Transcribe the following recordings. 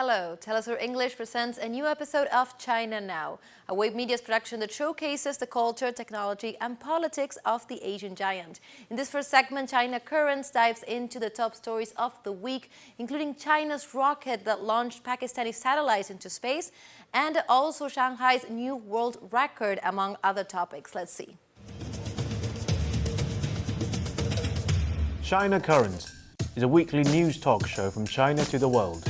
Hello, Telesur English presents a new episode of China Now, a Wave Media's production that showcases the culture, technology and politics of the Asian giant. In this first segment, China Currents dives into the top stories of the week, including China's rocket that launched Pakistani satellites into space, and also Shanghai's new world record, among other topics. Let's see. China Currents is a weekly news talk show from China to the world.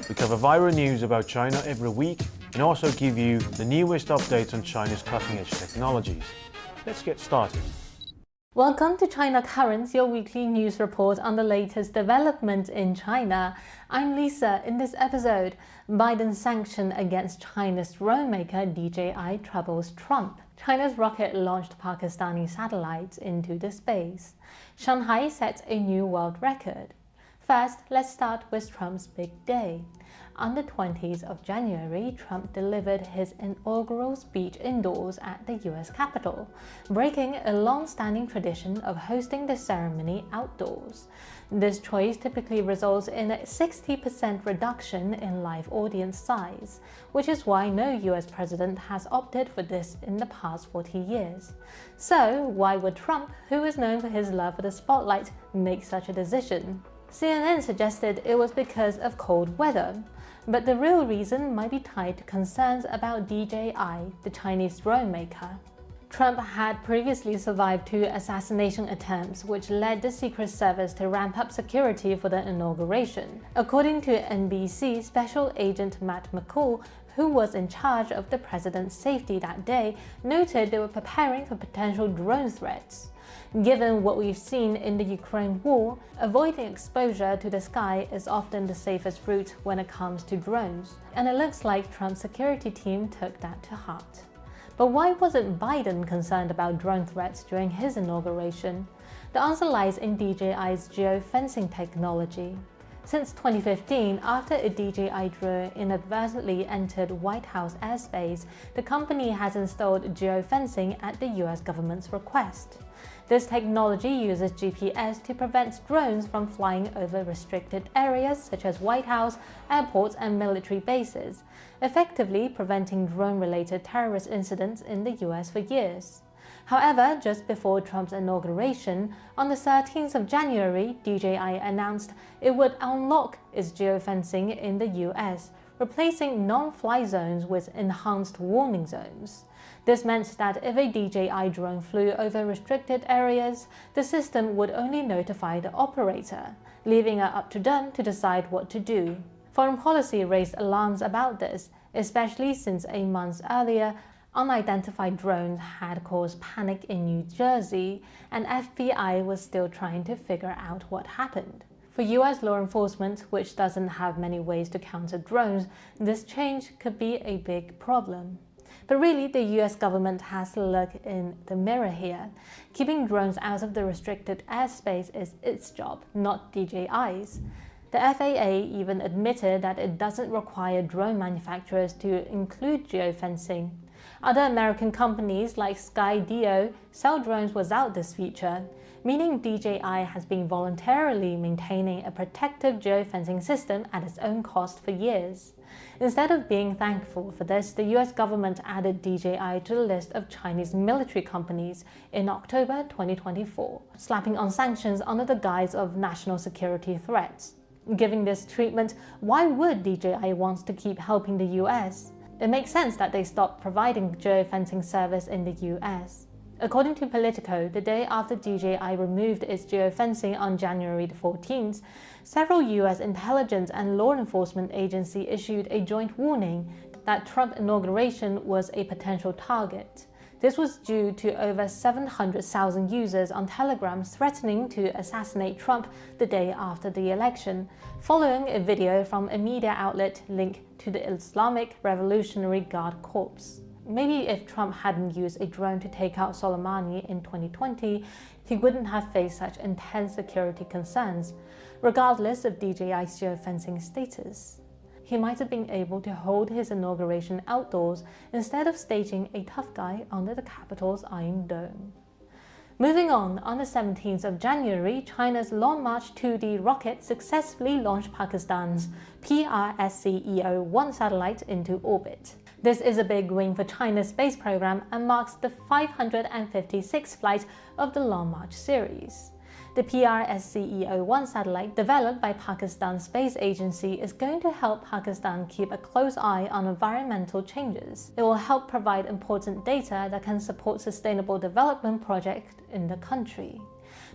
We cover viral news about China every week and also give you the newest updates on China's cutting-edge technologies. Let's get started. Welcome to China Currents, your weekly news report on the latest development in China. I'm Lisa. In this episode, Biden's sanction against China's drone maker DJI troubles Trump. China's rocket launched Pakistani satellites into the space. Shanghai sets a new world record. First, let's start with Trump's big day. On the 20th of January, Trump delivered his inaugural speech indoors at the US Capitol, breaking a long-standing tradition of hosting the ceremony outdoors. This choice typically results in a 60% reduction in live audience size, which is why no US president has opted for this in the past 40 years. So, why would Trump, who is known for his love for the spotlight, make such a decision? CNN suggested it was because of cold weather, but the real reason might be tied to concerns about DJI, the Chinese drone maker. Trump had previously survived 2 assassination attempts, which led the Secret Service to ramp up security for the inauguration. According to NBC, Special Agent Matt McCall, who was in charge of the president's safety that day, noted they were preparing for potential drone threats. Given what we've seen in the Ukraine war, avoiding exposure to the sky is often the safest route when it comes to drones, and it looks like Trump's security team took that to heart. But why wasn't Biden concerned about drone threats during his inauguration? The answer lies in DJI's geofencing technology. Since 2015, after a DJI drone inadvertently entered White House airspace, the company has installed geofencing at the US government's request. This technology uses GPS to prevent drones from flying over restricted areas such as White House, airports, and military bases, effectively preventing drone-related terrorist incidents in the US for years. However, just before Trump's inauguration, on the 13th of January, DJI announced it would unlock its geofencing in the US, replacing non-fly zones with enhanced warning zones. This meant that if a DJI drone flew over restricted areas, the system would only notify the operator, leaving it up to them to decide what to do. Foreign policy raised alarms about this, especially since a month earlier, unidentified drones had caused panic in New Jersey, and FBI was still trying to figure out what happened. For US law enforcement, which doesn't have many ways to counter drones, this change could be a big problem. But really, the US government has to look in the mirror here. Keeping drones out of the restricted airspace is its job, not DJI's. The FAA even admitted that it doesn't require drone manufacturers to include geofencing. Other American companies like Skydio sell drones without this feature, meaning DJI has been voluntarily maintaining a protective geofencing system at its own cost for years. Instead of being thankful for this, the US government added DJI to the list of Chinese military companies in October 2024, slapping on sanctions under the guise of national security threats. Given this treatment, why would DJI want to keep helping the US? It makes sense that they stopped providing geofencing service in the US. According to Politico, the day after DJI removed its geofencing on January the 14th, several US intelligence and law enforcement agencies issued a joint warning that Trump's inauguration was a potential target. This was due to over 700,000 users on Telegram threatening to assassinate Trump the day after the election, following a video from a media outlet linked to the Islamic Revolutionary Guard Corps. Maybe if Trump hadn't used a drone to take out Soleimani in 2020, he wouldn't have faced such intense security concerns, regardless of DJI's geofencing status. He might have been able to hold his inauguration outdoors instead of staging a tough guy under the Capitol's Iron Dome. Moving on the 17th of January, China's Long March 2D rocket successfully launched Pakistan's PRSCEO-1 satellite into orbit. This is a big win for China's space program and marks the 556th flight of the Long March series. The PRSCEO-1 satellite, developed by Pakistan's space agency, is going to help Pakistan keep a close eye on environmental changes. It will help provide important data that can support sustainable development projects in the country.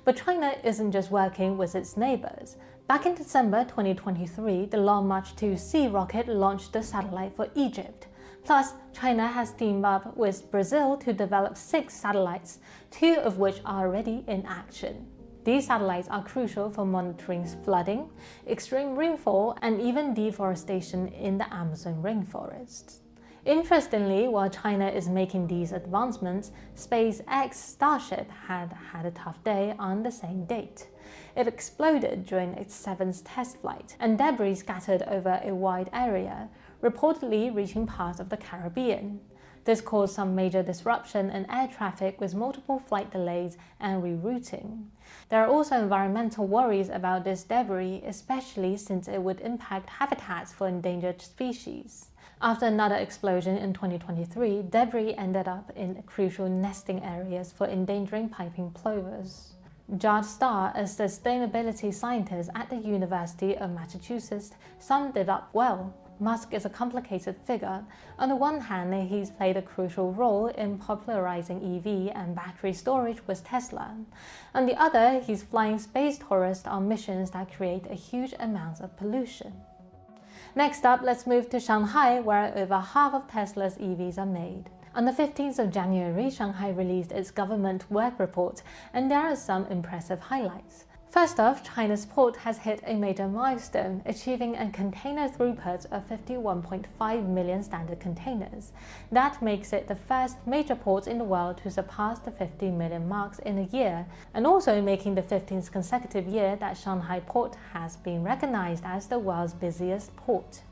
But China isn't just working with its neighbors. Back in December 2023, the Long March 2C rocket launched the satellite for Egypt. Plus, China has teamed up with Brazil to develop 6 satellites, 2 of which are already in action. These satellites are crucial for monitoring flooding, extreme rainfall, and even deforestation in the Amazon rainforests. Interestingly, while China is making these advancements, SpaceX Starship had a tough day on the same date. It exploded during its 7th test flight, and debris scattered over a wide area, reportedly reaching parts of the Caribbean. This caused some major disruption in air traffic with multiple flight delays and rerouting. There are also environmental worries about this debris, especially since it would impact habitats for endangered species. After another explosion in 2023, debris ended up in crucial nesting areas for endangering piping plovers. George Starr, a sustainability scientist at the University of Massachusetts, summed it up well. Musk is a complicated figure. On the one hand, he's played a crucial role in popularizing EV and battery storage with Tesla. On the other, he's flying space tourists on missions that create a huge amount of pollution. Next up, let's move to Shanghai, where over half of Tesla's EVs are made. On the 15th of January, Shanghai released its government work report, and there are some impressive highlights. First off, China's port has hit a major milestone, achieving a container throughput of 51.5 million standard containers. That makes it the first major port in the world to surpass the 50 million marks in a year, and also making the 15th consecutive year that Shanghai port has been recognized as the world's busiest port.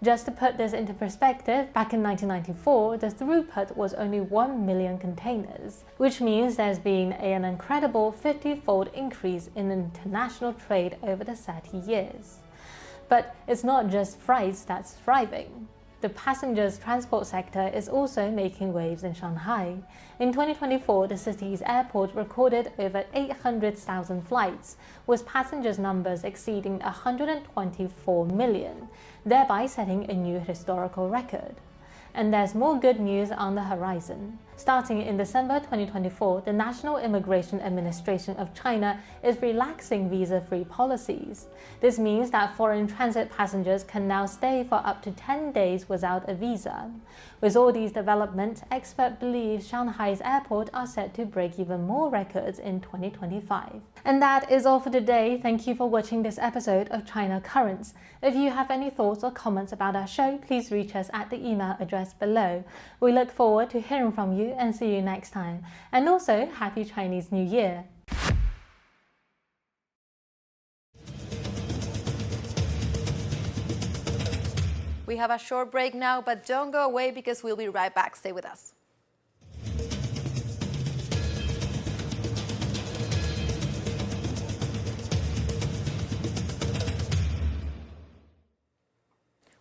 Just to put this into perspective, back in 1994, the throughput was only 1 million containers, which means there's been an incredible 50-fold increase in international trade over the 30 years. But it's not just freight that's thriving. The passengers transport sector is also making waves in Shanghai. In 2024, the city's airport recorded over 800,000 flights, with passengers numbers exceeding 124 million, thereby setting a new historical record. And there's more good news on the horizon. Starting in December 2024, the National Immigration Administration of China is relaxing visa-free policies. This means that foreign transit passengers can now stay for up to 10 days without a visa. With all these developments, experts believe Shanghai's airport are set to break even more records in 2025. And that is all for today. Thank you for watching this episode of China Currents. If you have any thoughts or comments about our show, please reach us at the email address below. We look forward to hearing from you and see you next time. And also, Happy Chinese New Year! We have a short break now, but don't go away because we'll be right back. Stay with us.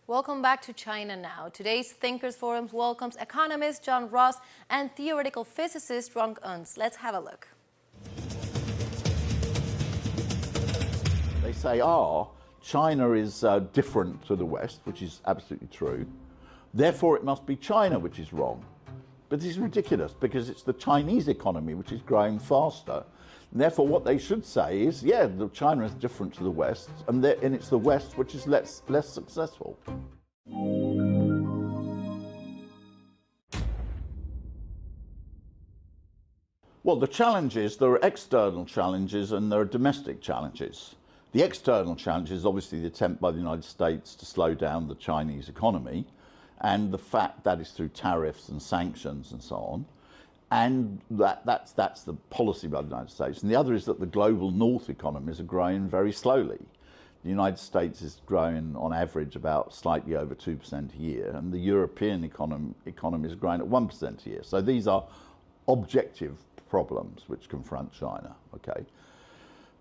Welcome back to China Now. Today's Thinkers Forum welcomes economist John Ross and theoretical physicist Rong Uns. Let's have a look. They say, China is different to the West, which is absolutely true. Therefore, it must be China, which is wrong. But this is ridiculous because it's the Chinese economy which is growing faster. And therefore, what they should say is, yeah, China is different to the West, and it's the West which is less successful. Well, the challenge is there are external challenges and there are domestic challenges. The external challenge is obviously the attempt by the United States to slow down the Chinese economy, and the fact that is through tariffs and sanctions and so on. And that's the policy by the United States. And the other is that the global North economies are growing very slowly. The United States is growing on average about slightly over 2% a year, and the European economy is growing at 1% a year. So these are objective problems which confront China, okay?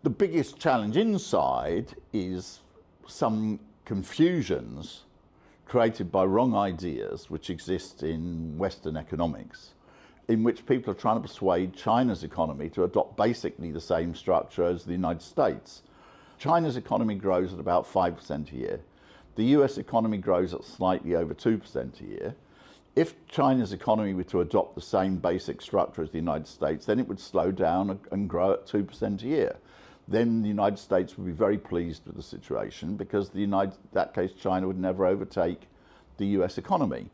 The biggest challenge inside is some confusions created by wrong ideas which exist in Western economics, in which people are trying to persuade China's economy to adopt basically the same structure as the United States. China's economy grows at about 5% a year. The US economy grows at slightly over 2% a year. If China's economy were to adopt the same basic structure as the United States, then it would slow down and grow at 2% a year. Then the United States would be very pleased with the situation, because in that case China would never overtake the US economy.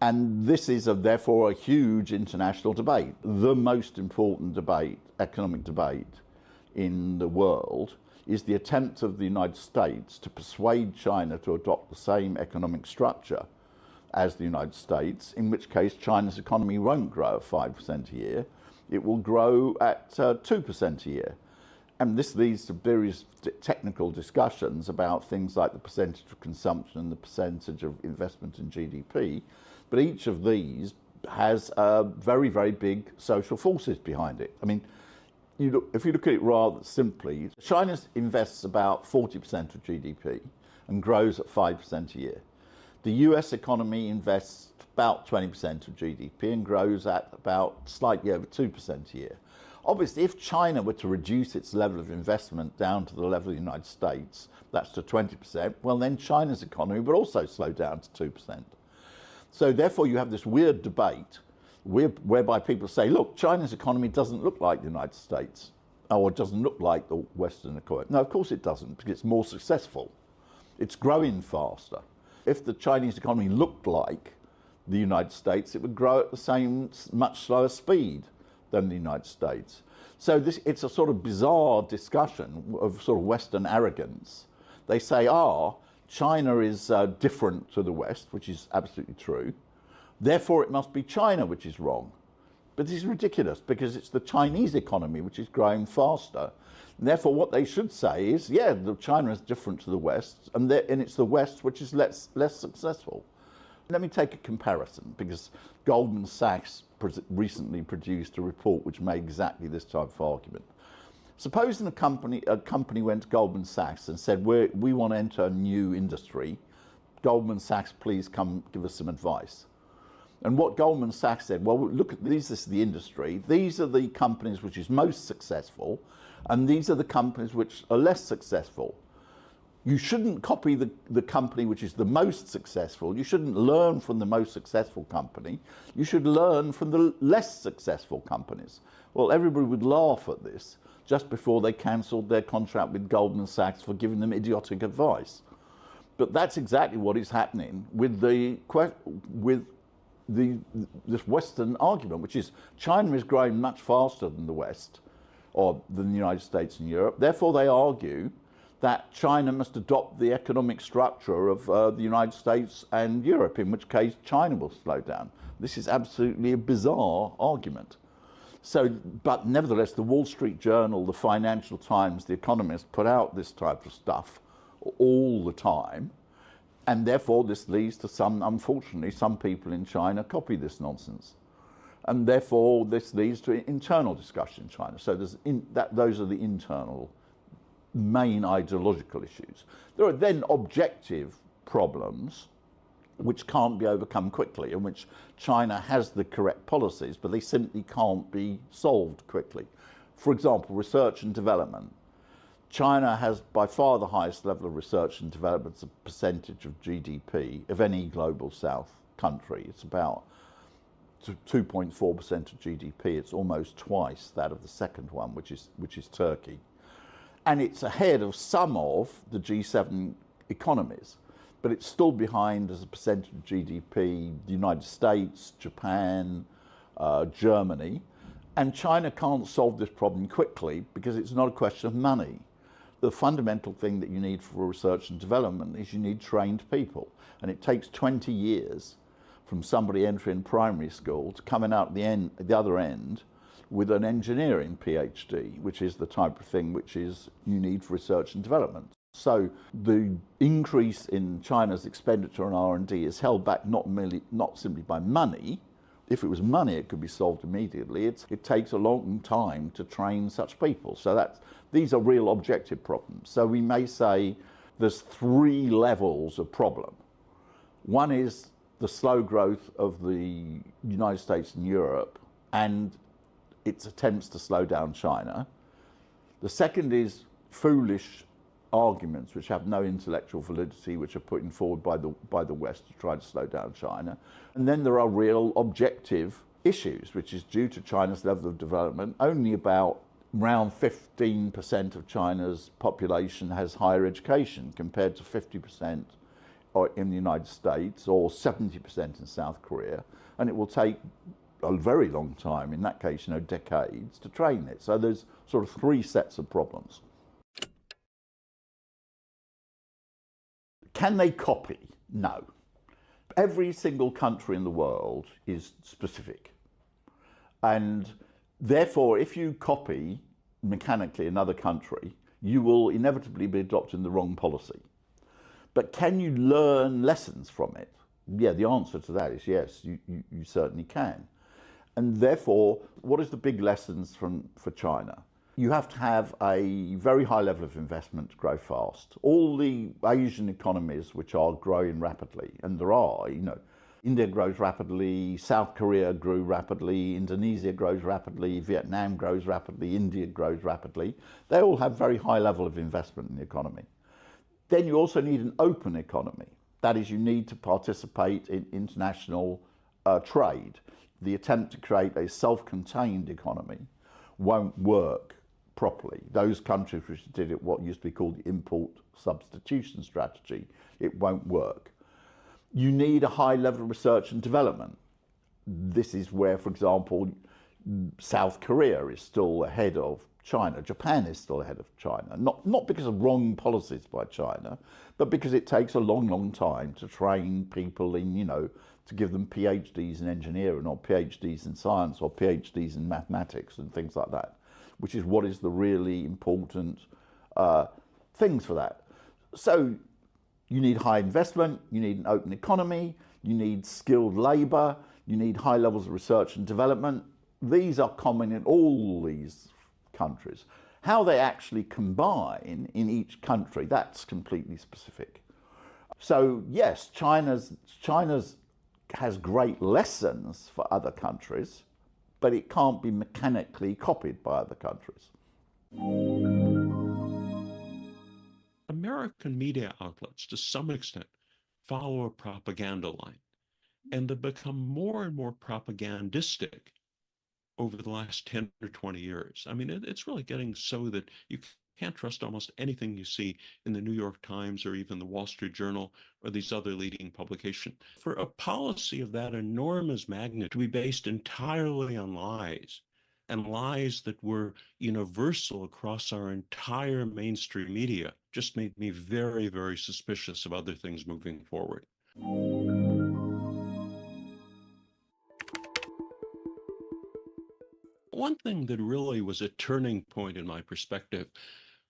And this is therefore a huge international debate. The most important debate, economic debate in the world, is the attempt of the United States to persuade China to adopt the same economic structure as the United States, in which case China's economy won't grow at 5% a year. It will grow at 2% a year. And this leads to various technical discussions about things like the percentage of consumption and the percentage of investment in GDP. But each of these has very, very big social forces behind it. I mean, if you look at it rather simply, China invests about 40% of GDP and grows at 5% a year. The US economy invests about 20% of GDP and grows at about slightly over 2% a year. Obviously, if China were to reduce its level of investment down to the level of the United States, that's to 20%, well then China's economy would also slow down to 2%. So therefore you have this weird debate whereby people say, look, China's economy doesn't look like the United States, or it doesn't look like the Western economy. No, of course it doesn't, because it's more successful. It's growing faster. If the Chinese economy looked like the United States, it would grow at the same, much slower speed than the United States. So it's a sort of bizarre discussion of sort of Western arrogance. They say, China is different to the West, which is absolutely true. Therefore, it must be China which is wrong. But this is ridiculous, because it's the Chinese economy which is growing faster. And therefore, what they should say is, yeah, China is different to the West, and it's the West which is less successful. Let me take a comparison, because Goldman Sachs recently produced a report which made exactly this type of argument. Supposing a company went to Goldman Sachs and said, we want to enter a new industry. Goldman Sachs, please come give us some advice. And what Goldman Sachs said, well, look at this is the industry. These are the companies which is most successful, and these are the companies which are less successful. You shouldn't copy the company which is the most successful. You shouldn't learn from the most successful company. You should learn from the less successful companies. Well, everybody would laugh at this just before they cancelled their contract with Goldman Sachs for giving them idiotic advice. But that's exactly what is happening with this Western argument, which is China is growing much faster than the West, or than the United States and Europe. Therefore, they argue that China must adopt the economic structure of the United States and Europe, in which case China will slow down. This is absolutely a bizarre argument. So, but nevertheless, the Wall Street Journal, the Financial Times, The Economist put out this type of stuff all the time. And therefore, this leads to unfortunately, some people in China copy this nonsense. And therefore, this leads to internal discussion in China. So those are the internal main ideological issues. There are then objective problems which can't be overcome quickly, in which China has the correct policies, but they simply can't be solved quickly. For example, research and development. China has by far the highest level of research and development as a percentage of GDP of any global South country. It's about 2.4% of GDP. It's almost twice that of the second one, which is Turkey. And it's ahead of some of the G7 economies, but it's still behind as a percentage of GDP, the United States, Japan, Germany. And China can't solve this problem quickly because it's not a question of money. The fundamental thing that you need for research and development is you need trained people. And it takes 20 years from somebody entering primary school to coming out the other end with an engineering PhD, which is the type of thing which is you need for research and development. So the increase in China's expenditure on R&D is held back not simply by money, if it was money, it could be solved immediately. It takes a long time to train such people. So these are real objective problems. So we may say there's 3 levels of problem. One is the slow growth of the United States and Europe and its attempts to slow down China. The second is foolish arguments which have no intellectual validity, which are put forward by the West to try to slow down China. And then there are real objective issues, which is due to China's level of development. Only about around 15% of China's population has higher education, compared to 50% in the United States or 70% in South Korea. And it will take a very long time, in that case, decades, to train it. So there's sort of 3 sets of problems. Can they copy? No. Every single country in the world is specific. And therefore, if you copy mechanically another country, you will inevitably be adopting the wrong policy. But can you learn lessons from it? Yeah, the answer to that is yes, you certainly can. And therefore, what is the big lessons for China? You have to have a very high level of investment to grow fast. All the Asian economies which are growing rapidly, and there are, India grows rapidly, South Korea grew rapidly, Indonesia grows rapidly, Vietnam grows rapidly, India grows rapidly. They all have very high level of investment in the economy. Then you also need an open economy. That is, you need to participate in international trade. The attempt to create a self-contained economy won't work properly. Those countries which did it, what used to be called the import substitution strategy, it won't work. You need a high level of research and development. This is where, for example, South Korea is still ahead of China. Japan is still ahead of China, not because of wrong policies by China, but because it takes a long, long time to train people in, to give them PhDs in engineering or PhDs in science or PhDs in mathematics and things like that, which is what is the really important things for that. So you need high investment, you need an open economy, you need skilled labour, you need high levels of research and development. These are common in all these countries. How they actually combine in each country, that's completely specific. So yes, China's has great lessons for other countries, but it can't be mechanically copied by other countries. American media outlets, to some extent, follow a propaganda line, and they've become more and more propagandistic over the last 10 or 20 years. I mean, it's really getting so that you can't trust almost anything you see in the New York Times or even the Wall Street Journal or these other leading publications. For a policy of that enormous magnitude to be based entirely on lies, and lies that were universal across our entire mainstream media, just made me very, very suspicious of other things moving forward. One thing that really was a turning point in my perspective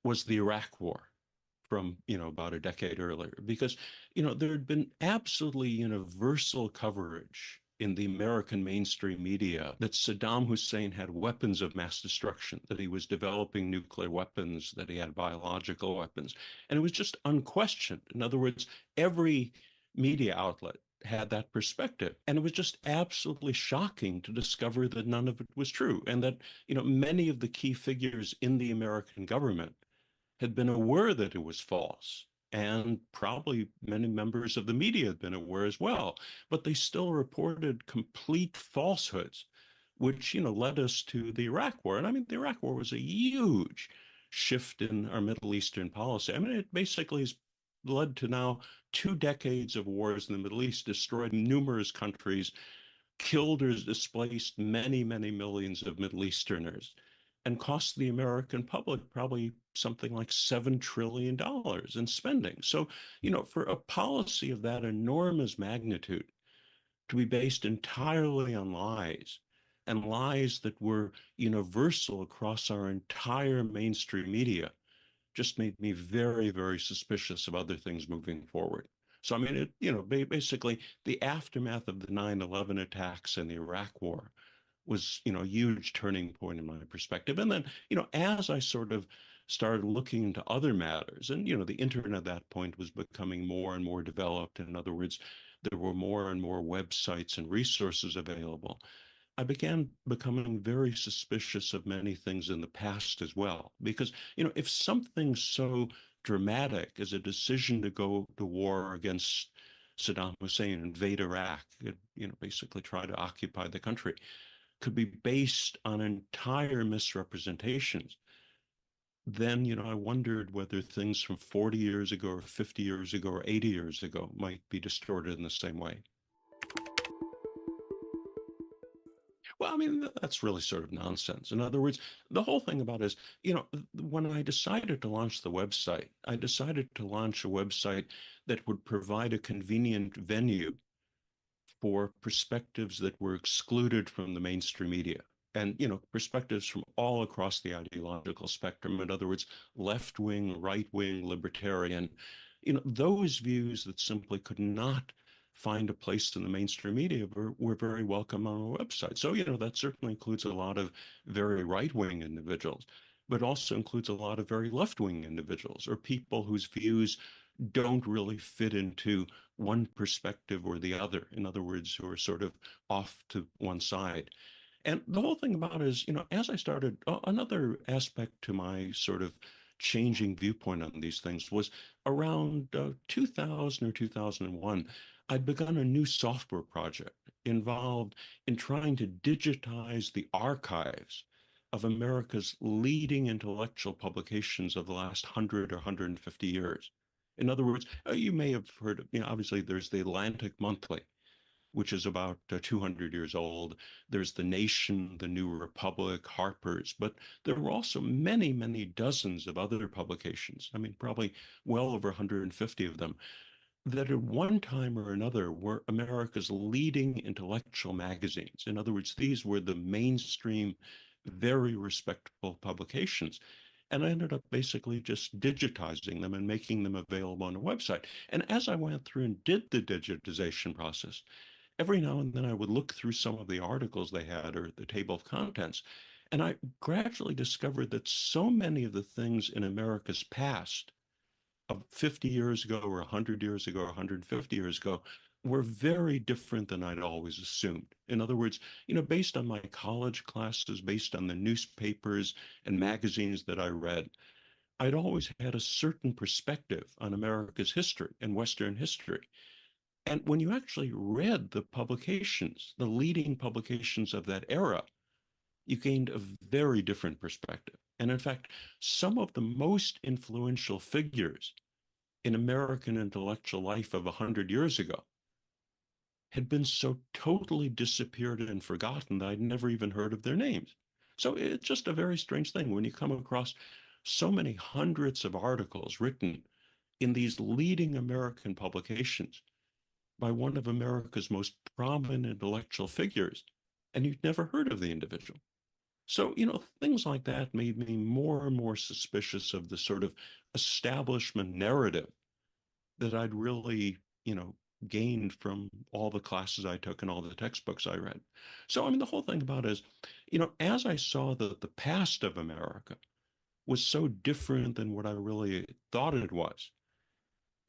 was the Iraq War from, about a decade earlier, because, there had been absolutely universal coverage in the American mainstream media that Saddam Hussein had weapons of mass destruction, that he was developing nuclear weapons, that he had biological weapons. And it was just unquestioned. In other words, every media outlet had that perspective. And it was just absolutely shocking to discover that none of it was true. And that, many of the key figures in the American government had been aware that it was false. And probably many members of the media had been aware as well, but they still reported complete falsehoods, which, led us to the Iraq War. And I mean, the Iraq War was a huge shift in our Middle Eastern policy. I mean, it basically has led to now 2 decades of wars in the Middle East, destroyed numerous countries, killed or displaced many, many millions of Middle Easterners, and cost the American public probably something like $7 trillion in spending. So, for a policy of that enormous magnitude to be based entirely on lies, and lies that were universal across our entire mainstream media, just made me very, very suspicious of other things moving forward. So, I mean, basically the aftermath of the 9/11 attacks and the Iraq War was, a huge turning point in my perspective. And then, as I sort of started looking into other matters, and, the internet at that point was becoming more and more developed. In other words, there were more and more websites and resources available. I began becoming very suspicious of many things in the past as well. Because, if something so dramatic as a decision to go to war against Saddam Hussein, invade Iraq, basically try to occupy the country, could be based on entire misrepresentations, then, I wondered whether things from 40 years ago or 50 years ago or 80 years ago might be distorted in the same way. Well, I mean, that's really sort of nonsense. In other words, the whole thing about it is, when I decided to launch the website, I decided to launch a website that would provide a convenient venue for perspectives that were excluded from the mainstream media. And, perspectives from all across the ideological spectrum. In other words, left wing, right wing, libertarian, those views that simply could not find a place in the mainstream media were very welcome on our website. So, that certainly includes a lot of very right wing individuals, but also includes a lot of very left wing individuals or people whose views don't really fit into one perspective or the other. In other words, who are sort of off to one side. And the whole thing about it is, as I started, another aspect to my sort of changing viewpoint on these things was around 2000 or 2001. I'd begun a new software project involved in trying to digitize the archives of America's leading intellectual publications of the last 100 or 150 years. In other words, you may have heard, obviously there's the Atlantic Monthly, which is about 200 years old. There's The Nation, The New Republic, Harper's, but there were also many, many dozens of other publications. I mean, probably well over 150 of them that at one time or another were America's leading intellectual magazines. In other words, these were the mainstream, very respectable publications. And I ended up basically just digitizing them and making them available on a website. And as I went through and did the digitization process, every now and then I would look through some of the articles they had or the table of contents, and I gradually discovered that so many of the things in America's past of 50 years ago or 100 years ago or 150 years ago were very different than I'd always assumed. In other words, based on my college classes, based on the newspapers and magazines that I read, I'd always had a certain perspective on America's history and Western history. And when you actually read the publications, the leading publications of that era, you gained a very different perspective. And in fact, some of the most influential figures in American intellectual life of 100 years ago had been so totally disappeared and forgotten that I'd never even heard of their names. So it's just a very strange thing when you come across so many hundreds of articles written in these leading American publications by one of America's most prominent intellectual figures, and you'd never heard of the individual. So, things like that made me more and more suspicious of the sort of establishment narrative that I'd really, gained from all the classes I took and all the textbooks I read. So, I mean, the whole thing about it is, as I saw that the past of America was so different than what I really thought it was,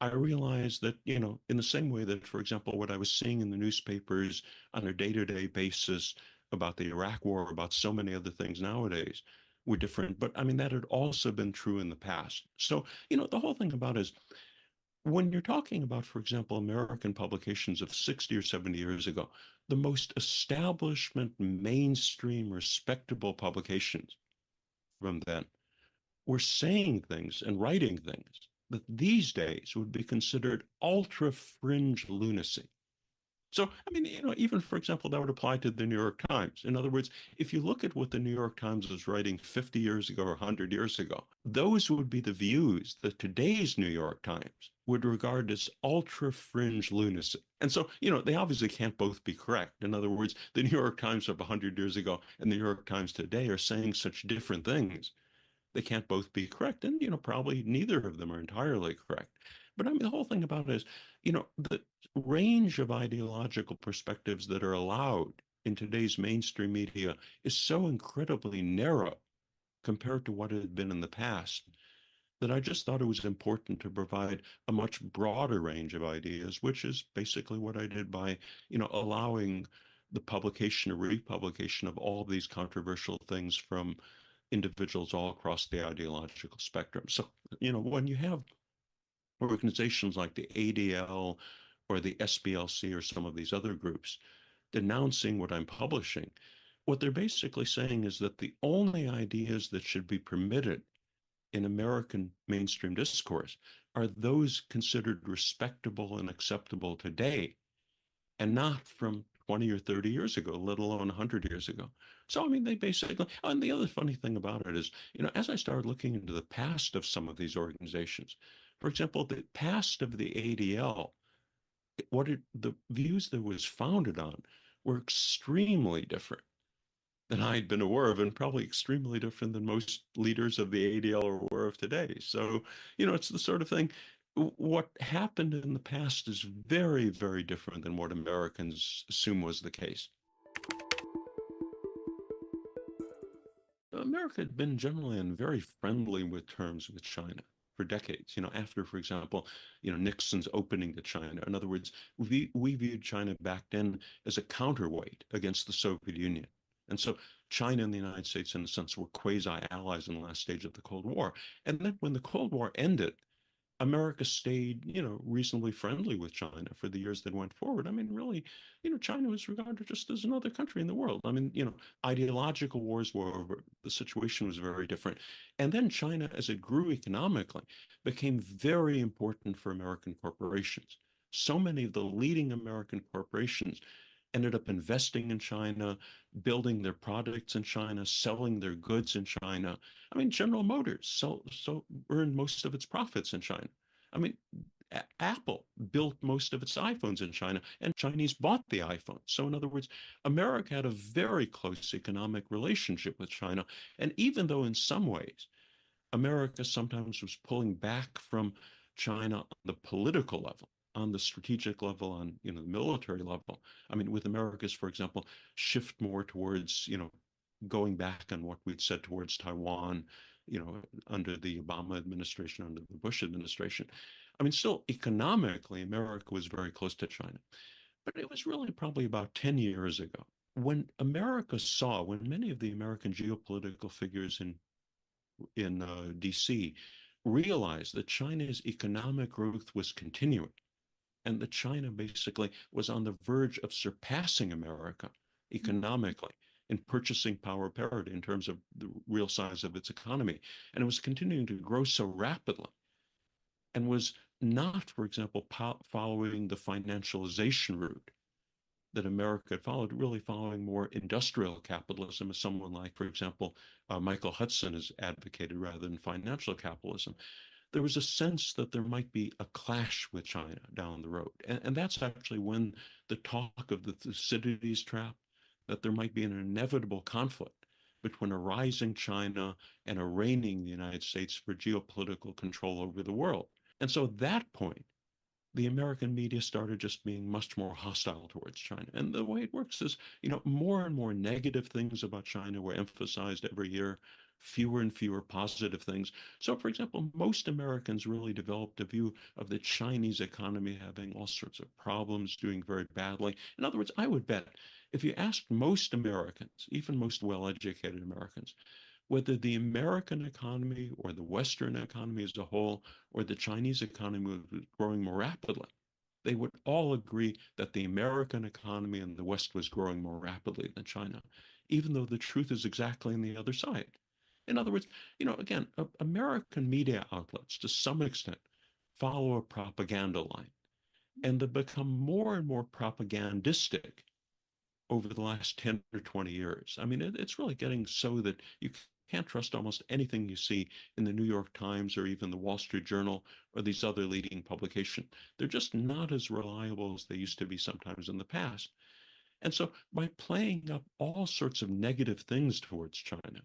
I realized that, in the same way that, for example, what I was seeing in the newspapers on a day-to-day basis about the Iraq War, about so many other things nowadays were different. But I mean, that had also been true in the past. So, the whole thing about it is when you're talking about, for example, American publications of 60 or 70 years ago, the most establishment, mainstream, respectable publications from then were saying things and writing things that these days would be considered ultra fringe lunacy. So, I mean, even for example, that would apply to the New York Times. In other words, if you look at what the New York Times was writing 50 years ago or 100 years ago, those would be the views that today's New York Times would regard as ultra fringe lunacy. And so, they obviously can't both be correct. In other words, the New York Times of 100 years ago and the New York Times today are saying such different things. They can't both be correct. And, probably neither of them are entirely correct. But I mean, the whole thing about it is, the range of ideological perspectives that are allowed in today's mainstream media is so incredibly narrow compared to what it had been in the past that I just thought it was important to provide a much broader range of ideas, which is basically what I did by, allowing the publication or republication of all of these controversial things from individuals all across the ideological spectrum. So, when you have organizations like the ADL or the SBLC or some of these other groups denouncing what I'm publishing, what they're basically saying is that the only ideas that should be permitted in American mainstream discourse are those considered respectable and acceptable today and not from 20 or 30 years ago, let alone 100 years ago. So, I mean, they basically, and the other funny thing about it is, as I started looking into the past of some of these organizations, for example, the past of the ADL, the views that it was founded on were extremely different than I had been aware of, and probably extremely different than most leaders of the ADL are aware of today. So, it's the sort of thing. What happened in the past is very, very different than what Americans assume was the case. America had been generally on very friendly with terms with China for decades. After, for example, Nixon's opening to China. In other words, we viewed China back then as a counterweight against the Soviet Union. And so China and the United States, in a sense, were quasi-allies in the last stage of the Cold War. And then when the Cold War ended, America stayed, reasonably friendly with China for the years that went forward. I mean, really, China was regarded just as another country in the world. I mean, ideological wars were over. The situation was very different. And then China, as it grew economically, became very important for American corporations. So many of the leading American corporations ended up investing in China, building their products in China, selling their goods in China. I mean, General Motors so earned most of its profits in China. I mean, Apple built most of its iPhones in China, and Chinese bought the iPhone. So, in other words, America had a very close economic relationship with China. And even though in some ways America sometimes was pulling back from China on the political level, on the strategic level, on the military level. I mean, with America's, for example, shift more towards going back on what we'd said towards Taiwan, under the Obama administration, under the Bush administration. I mean, still economically, America was very close to China, but it was really probably about 10 years ago when when many of the American geopolitical figures in DC realized that China's economic growth was continuing and that China basically was on the verge of surpassing America economically in purchasing power parity in terms of the real size of its economy. And it was continuing to grow so rapidly and was not, for example, following the financialization route that America had followed, really following more industrial capitalism, as someone like, for example, Michael Hudson has advocated, rather than financial capitalism. There was a sense that there might be a clash with China down the road. And that's actually when the talk of the Thucydides trap, that there might be an inevitable conflict between a rising China and a reigning United States for geopolitical control over the world. And so at that point, the American media started just being much more hostile towards China. And the way it works is, more and more negative things about China were emphasized every year, fewer and fewer positive things. So, for example, most Americans really developed a view of the Chinese economy having all sorts of problems, doing very badly. In other words, I would bet if you asked most Americans, even most well-educated Americans, whether the American economy or the Western economy as a whole or the Chinese economy was growing more rapidly, they would all agree that the American economy in the West was growing more rapidly than China, even though the truth is exactly on the other side. In other words, again, American media outlets, to some extent, follow a propaganda line, and they become more and more propagandistic over the last 10 or 20 years. I mean, it's really getting so that you can't trust almost anything you see in the New York Times or even the Wall Street Journal or these other leading publications. They're just not as reliable as they used to be sometimes in the past. And so by playing up all sorts of negative things towards China,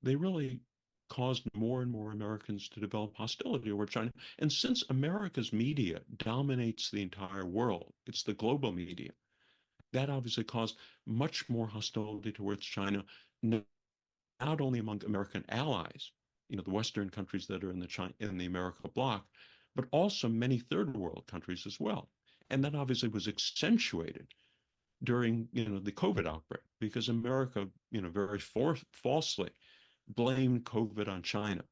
they really caused more and more Americans to develop hostility toward China. And since America's media dominates the entire world, it's the global media, that obviously caused much more hostility towards China, not only among American allies, the Western countries that are in the America bloc, but also many third world countries as well. And that obviously was accentuated during, the COVID outbreak, because America, very falsely blamed COVID on China,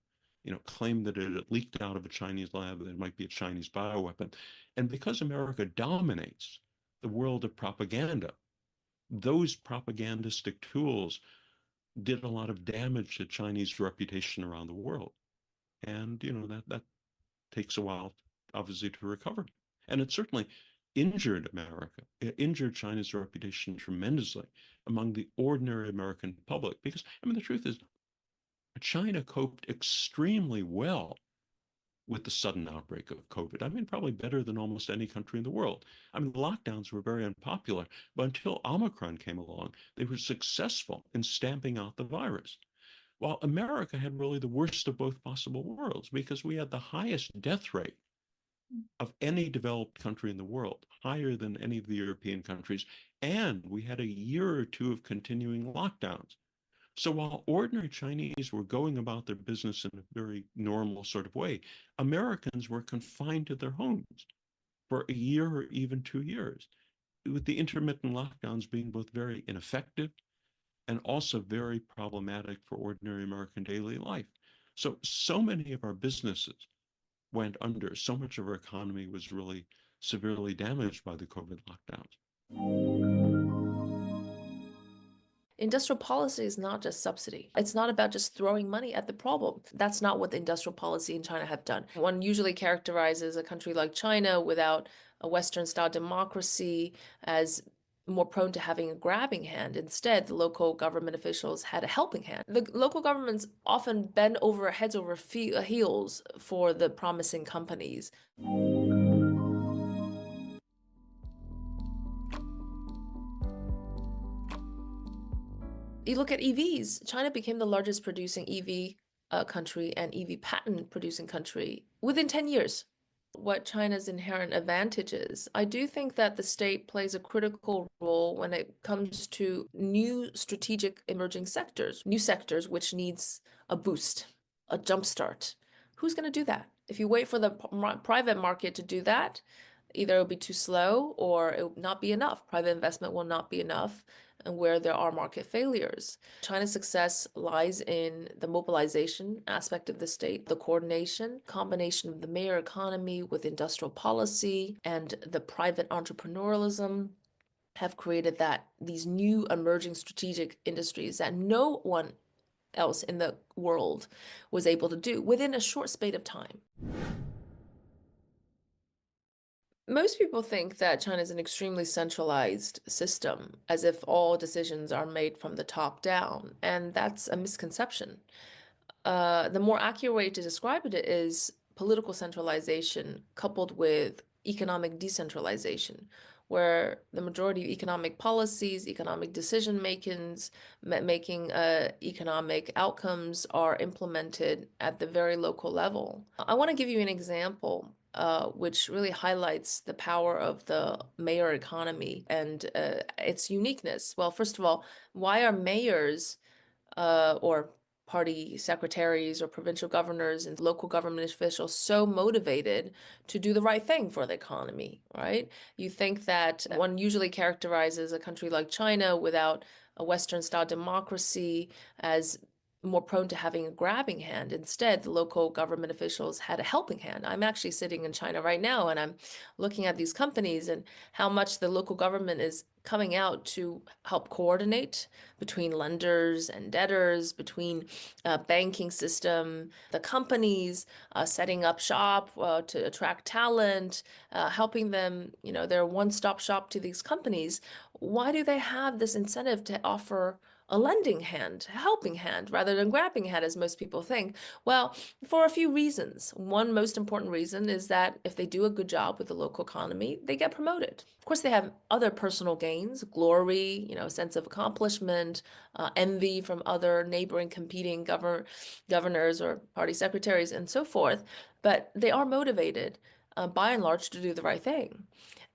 claimed that it had leaked out of a Chinese lab, that it might be a Chinese bioweapon. And because America dominates the world of propaganda, those propagandistic tools did a lot of damage to Chinese reputation around the world. And, that takes a while, obviously, to recover. And it certainly injured America. It injured China's reputation tremendously among the ordinary American public. Because, the truth is, China coped extremely well with the sudden outbreak of COVID. Probably better than almost any country in the world. The lockdowns were very unpopular, but until Omicron came along, they were successful in stamping out the virus. While America had really the worst of both possible worlds, because we had the highest death rate of any developed country in the world, higher than any of the European countries, and we had a year or two of continuing lockdowns. So while ordinary Chinese were going about their business in a very normal sort of way, Americans were confined to their homes for a year or even 2 years, with the intermittent lockdowns being both very ineffective and also very problematic for ordinary American daily life. So many of our businesses went under. So much of our economy was really severely damaged by the COVID lockdowns. Industrial policy is not just subsidy. It's not about just throwing money at the problem. That's not what the industrial policy in China have done. One usually characterizes a country like China without a Western-style democracy as more prone to having a grabbing hand. Instead, the local government officials had a helping hand. The local governments often bend over heads over heels for the promising companies. You look at EVs, China became the largest producing EV country and EV patent producing country within 10 years. What China's inherent advantage is, I do think that the state plays a critical role when it comes to new strategic emerging sectors, new sectors which needs a boost, a jumpstart. Who's going to do that? If you wait for the private market to do that, either it'll be too slow or it will not be enough. Private investment will not be enough, and where there are market failures. China's success lies in the mobilization aspect of the state, the coordination, combination of the mayor economy with industrial policy and the private entrepreneurialism have created these new emerging strategic industries that no one else in the world was able to do within a short space of time. Most people think that China is an extremely centralized system, as if all decisions are made from the top down, and that's a misconception. The more accurate way to describe it is political centralization coupled with economic decentralization, where the majority of economic policies, economic decision making economic outcomes are implemented at the very local level. I want to give you an example which really highlights the power of the mayor economy and its uniqueness. Well, first of all, why are mayors or party secretaries or provincial governors and local government officials so motivated to do the right thing for the economy, right? You think that one usually characterizes a country like China without a Western-style democracy as more prone to having a grabbing hand. Instead, the local government officials had a helping hand. I'm actually sitting in China right now, and I'm looking at these companies and how much the local government is coming out to help coordinate between lenders and debtors, between banking system, the companies setting up shop to attract talent, helping them, they're a one-stop shop to these companies. Why do they have this incentive to offer a lending hand, a helping hand, rather than grabbing hand, as most people think? Well, for a few reasons. One most important reason is that if they do a good job with the local economy, they get promoted. Of course, they have other personal gains, glory, sense of accomplishment, envy from other neighboring competing governors or party secretaries, and so forth. But they are motivated, by and large, to do the right thing.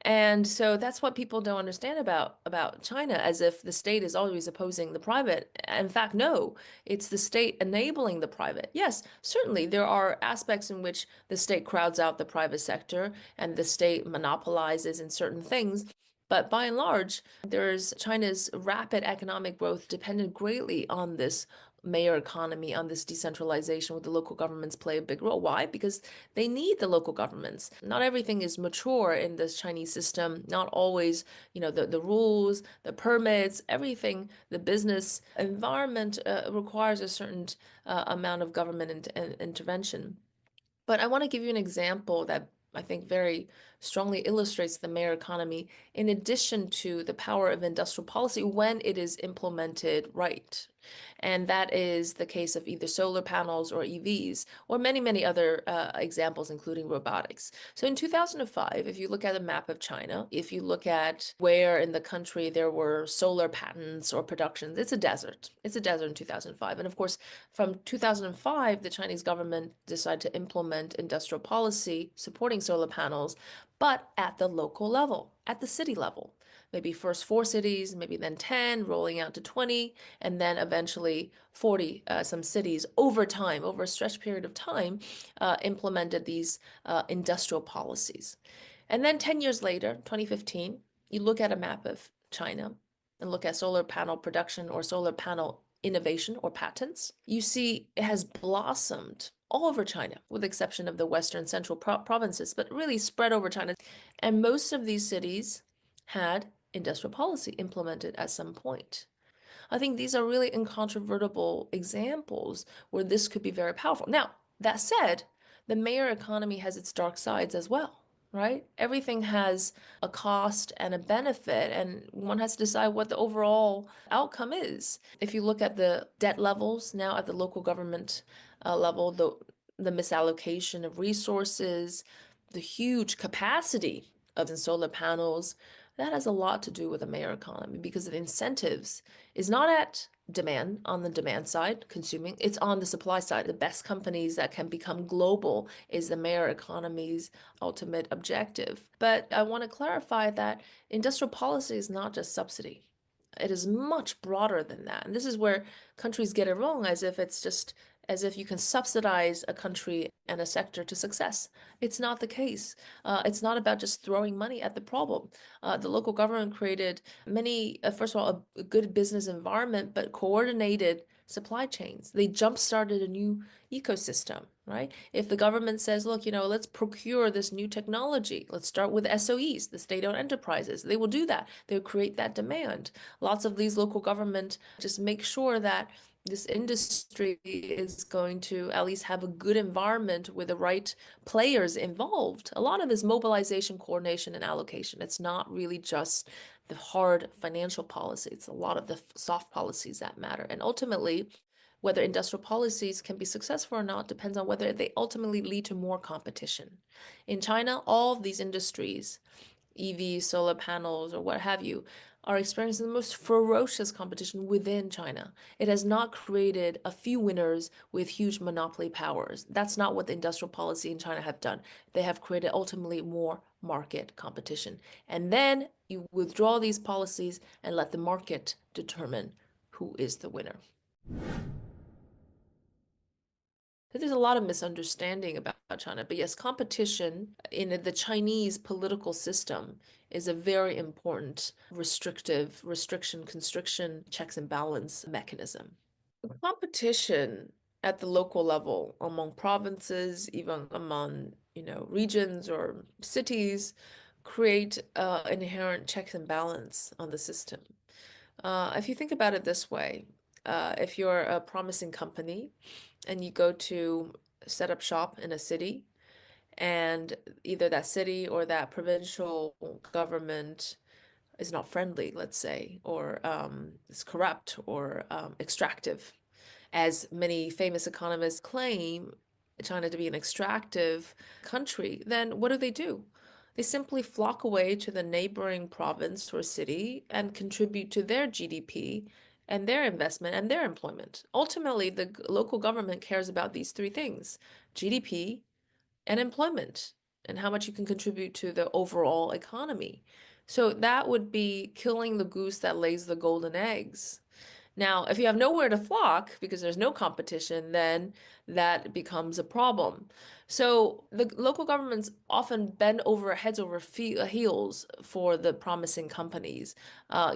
And so that's what people don't understand about China, as if the state is always opposing the private. In fact, no, it's the state enabling the private. Yes, certainly there are aspects in which the state crowds out the private sector and the state monopolizes in certain things. But by and large, there's China's rapid economic growth depended greatly on this mayor economy, on this decentralization, where the local governments play a big role. Why? Because they need the local governments. Not everything is mature in this Chinese system. Not always, the rules, the permits, everything, the business environment requires a certain amount of government intervention. But I want to give you an example that I think very strongly illustrates the mayor economy, in addition to the power of industrial policy when it is implemented right. And that is the case of either solar panels or EVs, or many, many other examples, including robotics. So in 2005, if you look at a map of China, if you look at where in the country there were solar patents or productions, it's a desert. It's a desert in 2005. And of course, from 2005, the Chinese government decided to implement industrial policy supporting solar panels, but at the local level, at the city level. Maybe first 4 cities, maybe then 10, rolling out to 20, and then eventually 40, some cities over time, over a stretched period of time, implemented these industrial policies. And then 10 years later, 2015, you look at a map of China and look at solar panel production or solar panel innovation or patents, you see it has blossomed all over China, with the exception of the western central provinces, but really spread over China. And most of these cities had industrial policy implemented at some point. I think these are really incontrovertible examples where this could be very powerful. Now, that said, the mayor economy has its dark sides as well, right? Everything has a cost and a benefit, and one has to decide what the overall outcome is. If you look at the debt levels now at the local government level, the misallocation of resources, the huge capacity of the solar panels, that has a lot to do with the mayor economy, because the incentives is not at demand, on the demand side, consuming, it's on the supply side. The best companies that can become global is the mayor economy's ultimate objective. But I want to clarify that industrial policy is not just subsidy. It is much broader than that. And this is where countries get it wrong, as if you can subsidize a country and a sector to success. It's not the case. It's not about just throwing money at the problem. The local government created many, first of all, a good business environment, but coordinated supply chains. They jump-started a new ecosystem, right? If the government says, look, let's procure this new technology, let's start with SOEs, the state-owned enterprises, they will do that. They'll create that demand. Lots of these local government just make sure that this industry is going to at least have a good environment with the right players involved. A lot of it is mobilization, coordination, and allocation. It's not really just the hard financial policy. It's a lot of the soft policies that matter. And ultimately, whether industrial policies can be successful or not depends on whether they ultimately lead to more competition. In China, all of these industries, EVs, solar panels, or what have you, are experiencing the most ferocious competition within China. It has not created a few winners with huge monopoly powers. That's not what the industrial policy in China have done. They have created ultimately more market competition. And then you withdraw these policies and let the market determine who is the winner. There's a lot of misunderstanding about China, but yes, competition in the Chinese political system is a very important constriction, checks and balance mechanism. Competition at the local level among provinces, even among, regions or cities, create inherent checks and balance on the system. If you think about it this way, if you're a promising company and you go to set up shop in a city, and either that city or that provincial government is not friendly, let's say, or is corrupt or extractive. As many famous economists claim China to be an extractive country, then what do? They simply flock away to the neighboring province or city and contribute to their GDP and their investment and their employment. Ultimately, the local government cares about these three things: GDP and employment, and how much you can contribute to the overall economy. So that would be killing the goose that lays the golden eggs. Now, if you have nowhere to flock because there's no competition, then that becomes a problem. So the local governments often bend over heads over heels for the promising companies.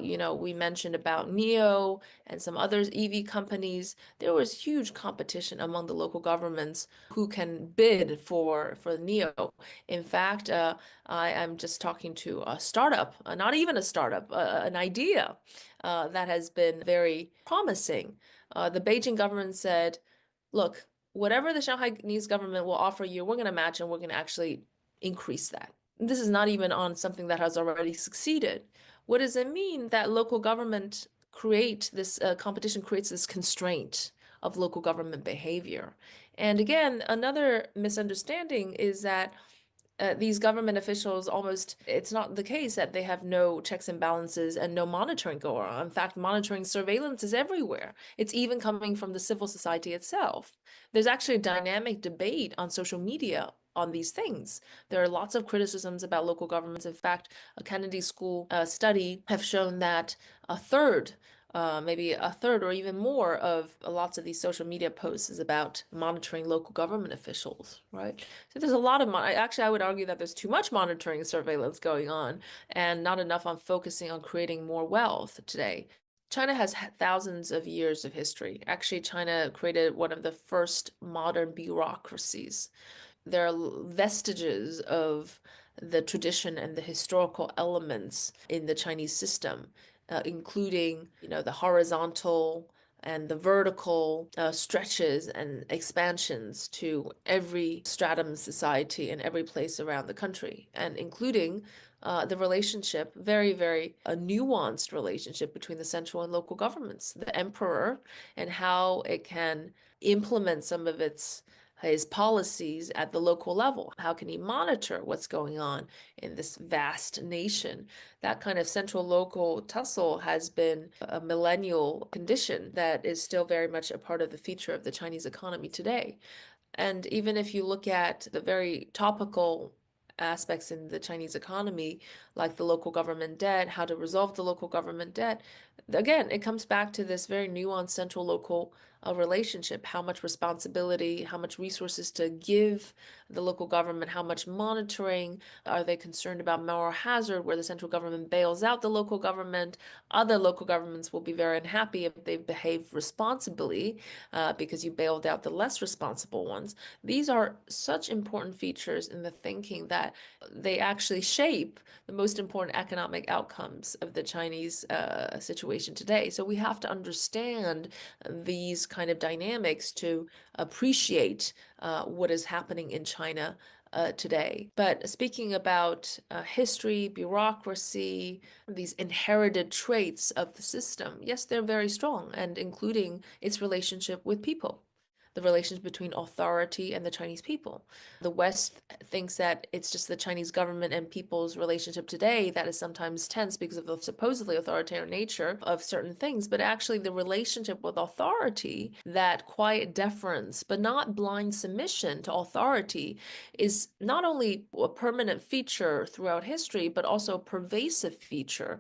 We mentioned about NEO and some other EV companies. There was huge competition among the local governments who can bid for NEO. In fact, I am just talking to a startup, not even a startup, an idea that has been very promising. The Beijing government said, look, whatever the Shanghaiese government will offer you, we're going to match and we're going to actually increase that. This is not even on something that has already succeeded. What does it mean that local government create this competition creates this constraint of local government behavior? And again, another misunderstanding is that these government officials it's not the case that they have no checks and balances and no monitoring going on. In fact, monitoring surveillance is everywhere. It's even coming from the civil society itself. There's actually a dynamic debate on social media on these things. There are lots of criticisms about local governments. In fact, a Kennedy School study have shown that maybe a third or even more of lots of these social media posts is about monitoring local government officials, right? So there's a lot of, actually, I would argue that there's too much monitoring and surveillance going on and not enough on focusing on creating more wealth today. China has thousands of years of history. Actually, China created one of the first modern bureaucracies. There are vestiges of the tradition and the historical elements in the Chinese system, including, the horizontal and the vertical stretches and expansions to every stratum society in every place around the country, and including the relationship, very, very nuanced relationship between the central and local governments, the emperor, and how it can implement some of his policies at the local level. How can he monitor what's going on in this vast nation? That kind of central-local tussle has been a millennial condition that is still very much a part of the feature of the Chinese economy today. And even if you look at the very topical aspects in the Chinese economy, like the local government debt, how to resolve the local government debt, again, it comes back to this very nuanced central-local relationship, how much responsibility, how much resources to give the local government, how much monitoring, are they concerned about moral hazard where the central government bails out the local government? Other local governments will be very unhappy if they behave responsibly because you bailed out the less responsible ones. These are such important features in the thinking that they actually shape the most important economic outcomes of the Chinese situation today. So we have to understand these kind of dynamics to appreciate what is happening in China today. But speaking about history, bureaucracy, these inherited traits of the system, yes, they're very strong, and including its relationship with people, the relations between authority and the Chinese people. The West thinks that it's just the Chinese government and people's relationship today that is sometimes tense because of the supposedly authoritarian nature of certain things, but actually the relationship with authority, that quiet deference, but not blind submission to authority, is not only a permanent feature throughout history, but also a pervasive feature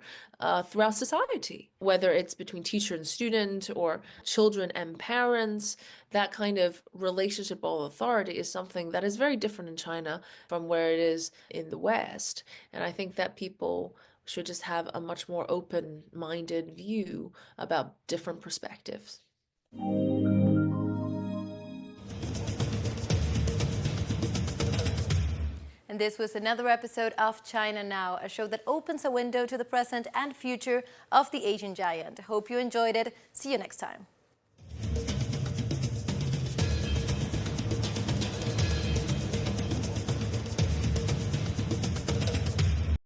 throughout society, whether it's between teacher and student or children and parents. That kind of relationship with authority is something that is very different in China from where it is in the West. And I think that people should just have a much more open-minded view about different perspectives. And this was another episode of China Now, a show that opens a window to the present and future of the Asian giant. Hope you enjoyed it. See you next time.